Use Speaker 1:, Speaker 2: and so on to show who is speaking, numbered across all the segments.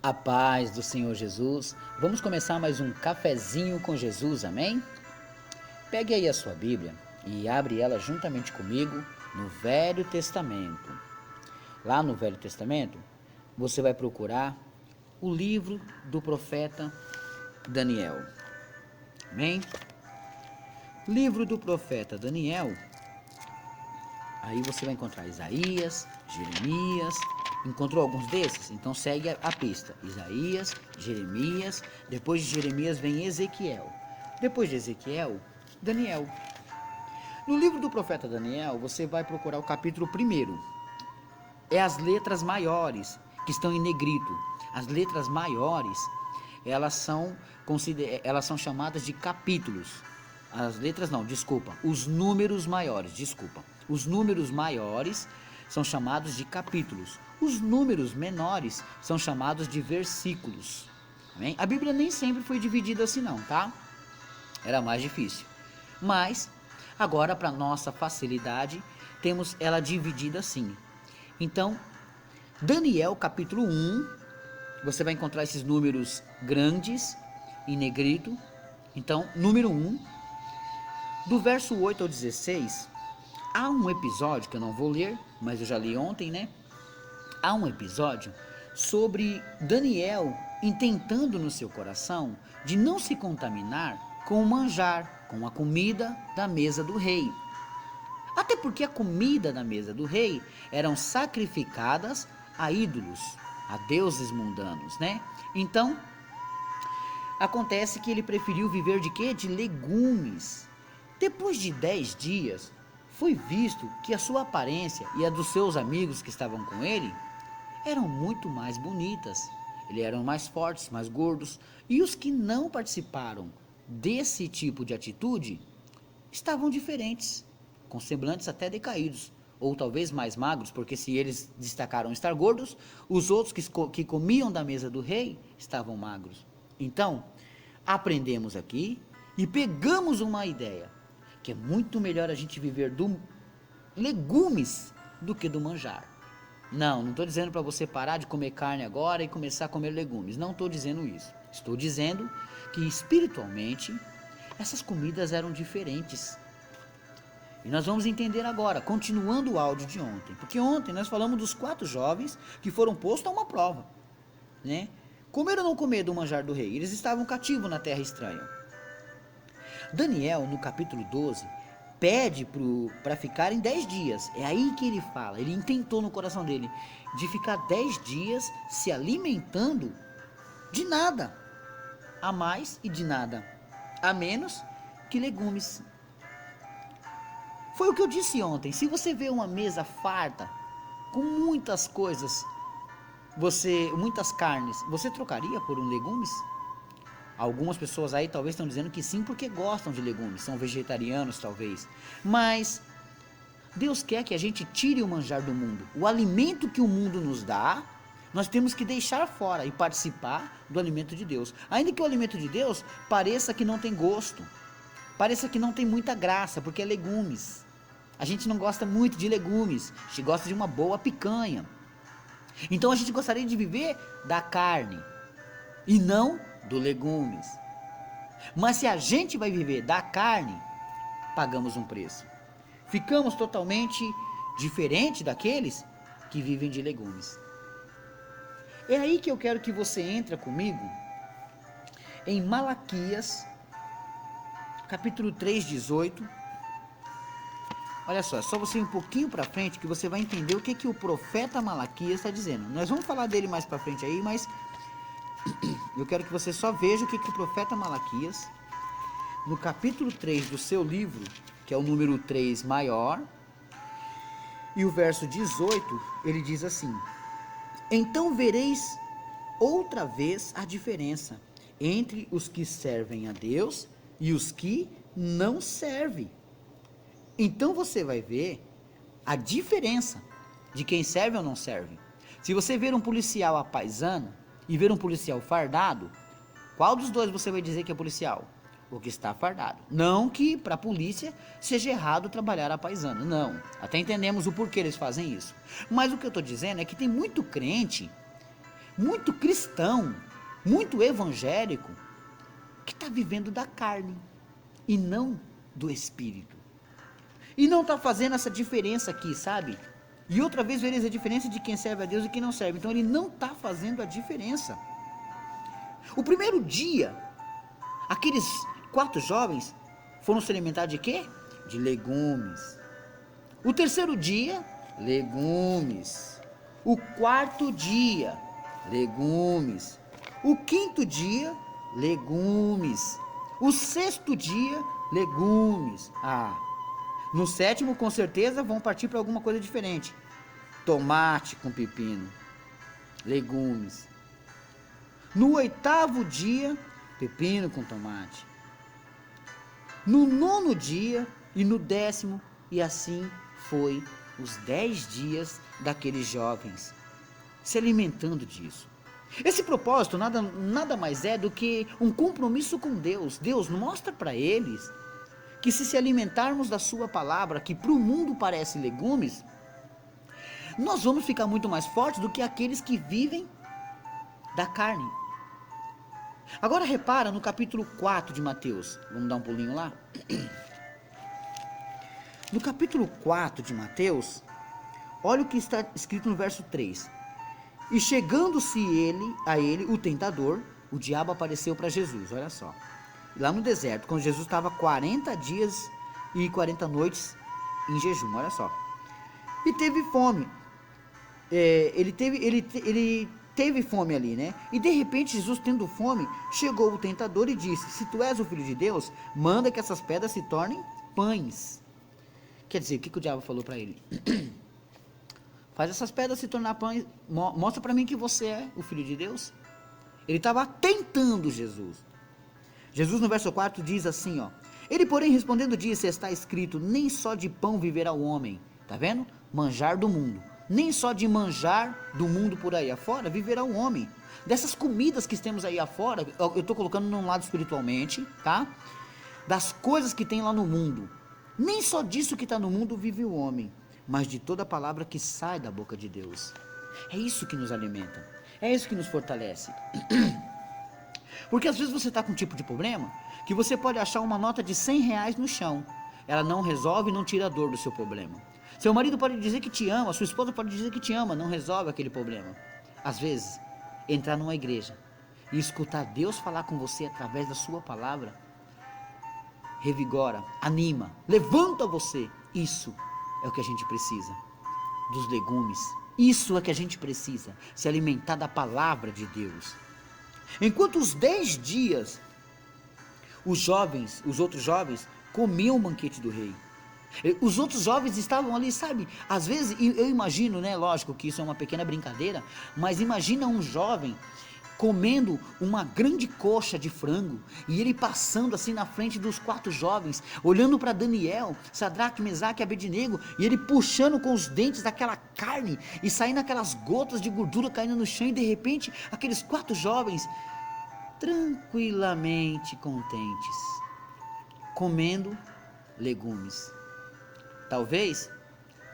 Speaker 1: A paz do Senhor Jesus. Vamos começar mais um cafezinho com Jesus, amém? Pegue aí a sua Bíblia e abre ela juntamente comigo no Velho Testamento. Lá no Velho Testamento, você vai procurar o livro do profeta Daniel. Amém? Livro do profeta Daniel. Aí você vai encontrar Isaías, Jeremias. Encontrou alguns desses? Então segue a pista. Isaías, Jeremias. Depois de Jeremias vem Ezequiel. Depois de Ezequiel, Daniel. No livro do profeta Daniel, você vai procurar o capítulo 1. É as letras maiores, que estão em negrito. As letras maiores, elas são chamadas de capítulos. As letras não, desculpa. Os números maiores, desculpa. Os números maiores são chamados de capítulos. Os números menores são chamados de versículos. Amém? A Bíblia nem sempre foi dividida assim não, tá? Era mais difícil. Mas, agora para nossa facilidade, temos ela dividida assim. Então, Daniel capítulo 1, você vai encontrar esses números grandes em negrito. Então, número 1, do verso 8 ao 16, há um episódio que eu não vou ler, mas eu já li ontem, né? Há um episódio sobre Daniel intentando no seu coração de não se contaminar com o manjar, com a comida da mesa do rei. Até porque a comida da mesa do rei eram sacrificadas a ídolos, a deuses mundanos, né? Então, acontece que ele preferiu viver de quê? De legumes. Depois de 10 dias, foi visto que a sua aparência e a dos seus amigos que estavam com ele eram muito mais bonitas. Eles eram mais fortes, mais gordos. E os que não participaram desse tipo de atitude estavam diferentes, com semblantes até decaídos, ou talvez mais magros, porque se eles destacaram estar gordos, os outros que comiam da mesa do rei estavam magros. Então, aprendemos aqui e pegamos uma ideia, que é muito melhor a gente viver do legumes do que do manjar. Não estou dizendo para você parar de comer carne agora e começar a comer legumes. Não estou dizendo isso. Estou dizendo que espiritualmente essas comidas eram diferentes. E nós vamos entender agora, continuando o áudio de ontem. Porque ontem nós falamos dos 4 jovens que foram postos a uma prova, né? Comer ou não comer do manjar do rei? Eles estavam cativos na terra estranha. Daniel, no capítulo 12, pede para ficar em 10 dias. É aí que ele fala, ele intentou no coração dele de ficar 10 dias se alimentando de nada a mais e de nada a menos que legumes. Foi o que eu disse ontem. Se você vê uma mesa farta com muitas coisas, muitas carnes, você trocaria por um legumes? Algumas pessoas aí talvez estão dizendo que sim porque gostam de legumes, são vegetarianos talvez. Mas Deus quer que a gente tire o manjar do mundo. O alimento que o mundo nos dá, nós temos que deixar fora e participar do alimento de Deus. Ainda que o alimento de Deus pareça que não tem gosto, pareça que não tem muita graça, porque é legumes. A gente não gosta muito de legumes, a gente gosta de uma boa picanha. Então a gente gostaria de viver da carne e não do legumes. Mas se a gente vai viver da carne, pagamos um preço. Ficamos totalmente diferente daqueles que vivem de legumes. É aí que eu quero que você entre comigo em Malaquias, capítulo 3, 18. Olha só, é só você ir um pouquinho para frente que você vai entender o que o profeta Malaquias está dizendo. Nós vamos falar dele mais para frente aí, mas eu quero que você só veja o que o profeta Malaquias, no capítulo 3 do seu livro, que é o número 3 maior, e o verso 18, ele diz assim: então vereis outra vez a diferença entre os que servem a Deus e os que não servem. Então você vai ver a diferença de quem serve ou não serve. Se você ver um policial à paisana e ver um policial fardado, qual dos dois você vai dizer que é policial? O que está fardado. Não que para a polícia seja errado trabalhar à paisana, não. Até entendemos o porquê eles fazem isso. Mas o que eu estou dizendo é que tem muito crente muito cristão, muito evangélico, que está vivendo da carne e não do Espírito. E não está fazendo essa diferença aqui, sabe? E outra vez vereis a diferença de quem serve a Deus e quem não serve. Então ele não está fazendo a diferença. O primeiro dia, aqueles 4 jovens foram se alimentar de quê? De legumes. O terceiro dia, legumes. O quarto dia, legumes. O quinto dia, legumes. O sexto dia, legumes. No sétimo, com certeza, vão partir para alguma coisa diferente. Tomate com pepino, legumes. No oitavo dia, pepino com tomate. No nono dia e no 10º, e assim foi os 10 dias daqueles jovens, se alimentando disso. Esse propósito nada mais é do que um compromisso com Deus. Deus mostra para eles que se alimentarmos da sua palavra, que para o mundo parece legumes, nós vamos ficar muito mais fortes do que aqueles que vivem da carne. Agora repara no capítulo 4 de Mateus, vamos dar um pulinho lá? No capítulo 4 de Mateus, olha o que está escrito no verso 3. E chegando-se a ele, o tentador, o diabo apareceu para Jesus, olha só. Lá no deserto, quando Jesus estava 40 dias e 40 noites em jejum, olha só. E teve fome. Ele teve fome ali, né? E de repente, Jesus tendo fome, chegou o tentador e disse: se tu és o Filho de Deus, manda que essas pedras se tornem pães. Quer dizer, o que o diabo falou para ele? Faz essas pedras se tornar pães, mostra para mim que você é o Filho de Deus. Ele estava tentando Jesus. Jesus no verso 4 diz assim, ó. Ele porém respondendo disse, está escrito, nem só de pão viverá o homem. Tá vendo? Manjar do mundo. Nem só de manjar do mundo por aí afora viverá o homem. Dessas comidas que temos aí afora, eu estou colocando num lado espiritualmente, tá? Das coisas que tem lá no mundo. Nem só disso que está no mundo vive o homem, mas de toda a palavra que sai da boca de Deus. É isso que nos alimenta. É isso que nos fortalece. Porque às vezes você está com um tipo de problema que você pode achar uma nota de 100 reais no chão. Ela não resolve, não tira a dor do seu problema. Seu marido pode dizer que te ama, sua esposa pode dizer que te ama, não resolve aquele problema. Às vezes, entrar numa igreja e escutar Deus falar com você através da sua palavra, revigora, anima, levanta você. Isso é o que a gente precisa, dos legumes. Isso é que a gente precisa, se alimentar da palavra de Deus. Enquanto os 10 dias, os outros jovens, comiam o banquete do rei. Os outros jovens estavam ali, sabe, às vezes, eu imagino, né, lógico que isso é uma pequena brincadeira, mas imagina um jovem comendo uma grande coxa de frango, e ele passando assim na frente dos 4 jovens, olhando para Daniel, Sadraque, Mesaque e Abednego, e ele puxando com os dentes daquela carne, e saindo aquelas gotas de gordura caindo no chão, e de repente, aqueles 4 jovens, tranquilamente contentes, comendo legumes. Talvez,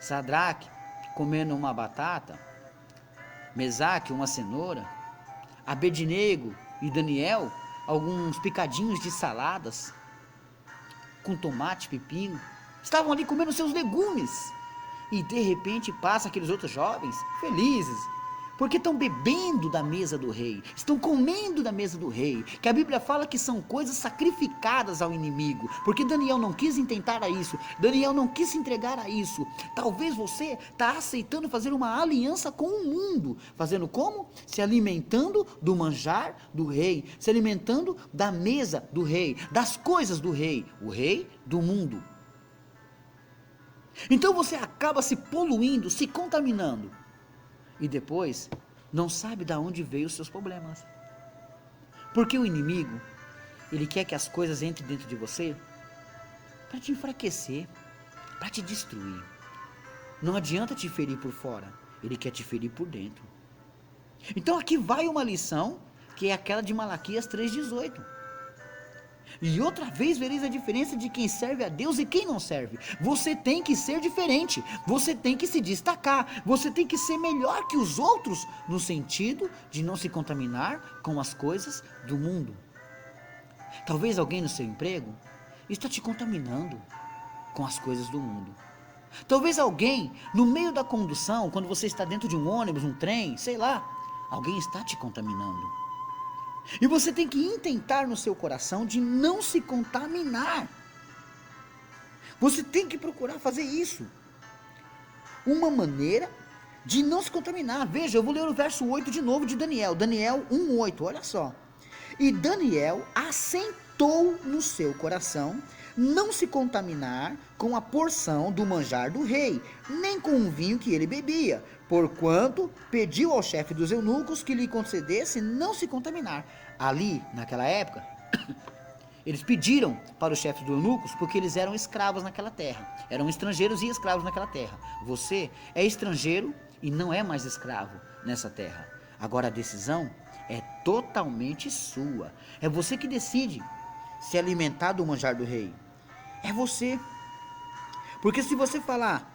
Speaker 1: Sadraque comendo uma batata, Mesaque uma cenoura, Abednego e Daniel, alguns picadinhos de saladas, com tomate, pepino, estavam ali comendo seus legumes, e de repente passa aqueles outros jovens, felizes, porque estão bebendo da mesa do rei, estão comendo da mesa do rei, que a Bíblia fala que são coisas sacrificadas ao inimigo, porque Daniel não quis intentar a isso, Daniel não quis se entregar a isso. Talvez você está aceitando fazer uma aliança com o mundo, fazendo como? Se alimentando do manjar do rei, se alimentando da mesa do rei, das coisas do rei, o rei do mundo. Então você acaba se poluindo, se contaminando, e depois não sabe de onde veio os seus problemas, porque o inimigo, ele quer que as coisas entrem dentro de você para te enfraquecer, para te destruir. Não adianta te ferir por fora, ele quer te ferir por dentro. Então aqui vai uma lição, que é aquela de Malaquias 3,18. E outra vez vereis a diferença de quem serve a Deus e quem não serve. Você tem que ser diferente, você tem que se destacar, você tem que ser melhor que os outros, no sentido de não se contaminar com as coisas do mundo. Talvez alguém no seu emprego está te contaminando com as coisas do mundo. Talvez alguém no meio da condução, quando você está dentro de um ônibus, um trem, sei lá, alguém está te contaminando. E você tem que intentar no seu coração de não se contaminar. Você tem que procurar fazer isso. Uma maneira de não se contaminar. Veja, eu vou ler o verso 8 de novo de Daniel. Daniel 1:8, olha só. E Daniel assentou no seu coração não se contaminar com a porção do manjar do rei, nem com o vinho que ele bebia, porquanto pediu ao chefe dos eunucos que lhe concedesse não se contaminar. Ali, naquela época, eles pediram para os chefes dos eunucos, porque eles eram escravos naquela terra, eram estrangeiros e escravos naquela terra. Você é estrangeiro e não é mais escravo nessa terra. Agora a decisão é totalmente sua, é você que decide se alimentar do manjar do rei. É você. Porque se você falar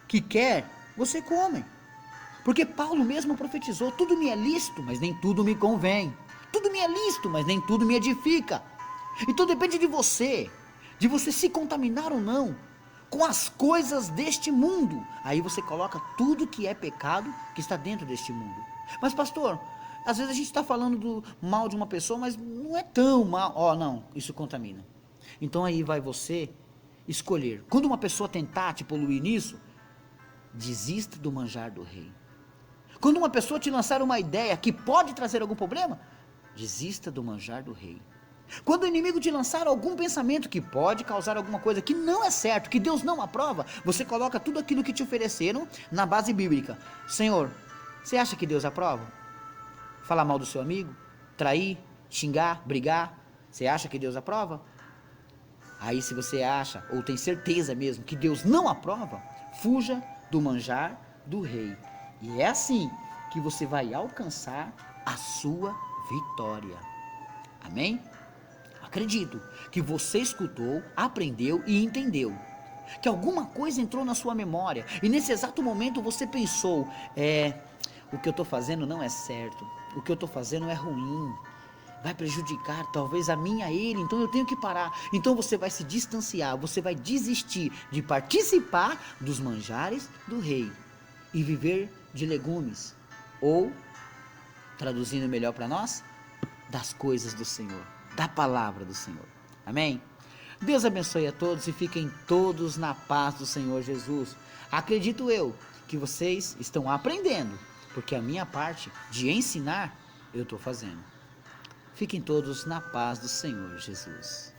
Speaker 1: que quer, você come. Porque Paulo mesmo profetizou: tudo me é lícito, mas nem tudo me convém. Tudo me é lícito, mas nem tudo me edifica. Então depende de você se contaminar ou não com as coisas deste mundo. Aí você coloca tudo que é pecado que está dentro deste mundo. Mas pastor, às vezes a gente está falando do mal de uma pessoa, mas não é tão mal. Não, isso contamina. Então aí vai você escolher. Quando uma pessoa tentar te poluir nisso, desista do manjar do rei. Quando uma pessoa te lançar uma ideia que pode trazer algum problema, desista do manjar do rei. Quando o inimigo te lançar algum pensamento que pode causar alguma coisa que não é certo, que Deus não aprova, você coloca tudo aquilo que te ofereceram na base bíblica. Senhor, você acha que Deus aprova? Falar mal do seu amigo? Trair? Xingar? Brigar? Você acha que Deus aprova? Aí se você acha, ou tem certeza mesmo, que Deus não aprova, fuja do manjar do rei. E é assim que você vai alcançar a sua vitória. Amém? Acredito que você escutou, aprendeu e entendeu. Que alguma coisa entrou na sua memória. E nesse exato momento você pensou: o que eu estou fazendo não é certo. O que eu estou fazendo é ruim. Vai prejudicar talvez a mim e a ele. Então eu tenho que parar. Então você vai se distanciar. Você vai desistir de participar dos manjares do rei. E viver de legumes. Ou, traduzindo melhor para nós, das coisas do Senhor, da palavra do Senhor. Amém? Deus abençoe a todos e fiquem todos na paz do Senhor Jesus. Acredito eu que vocês estão aprendendo, porque a minha parte de ensinar eu estou fazendo. Fiquem todos na paz do Senhor Jesus.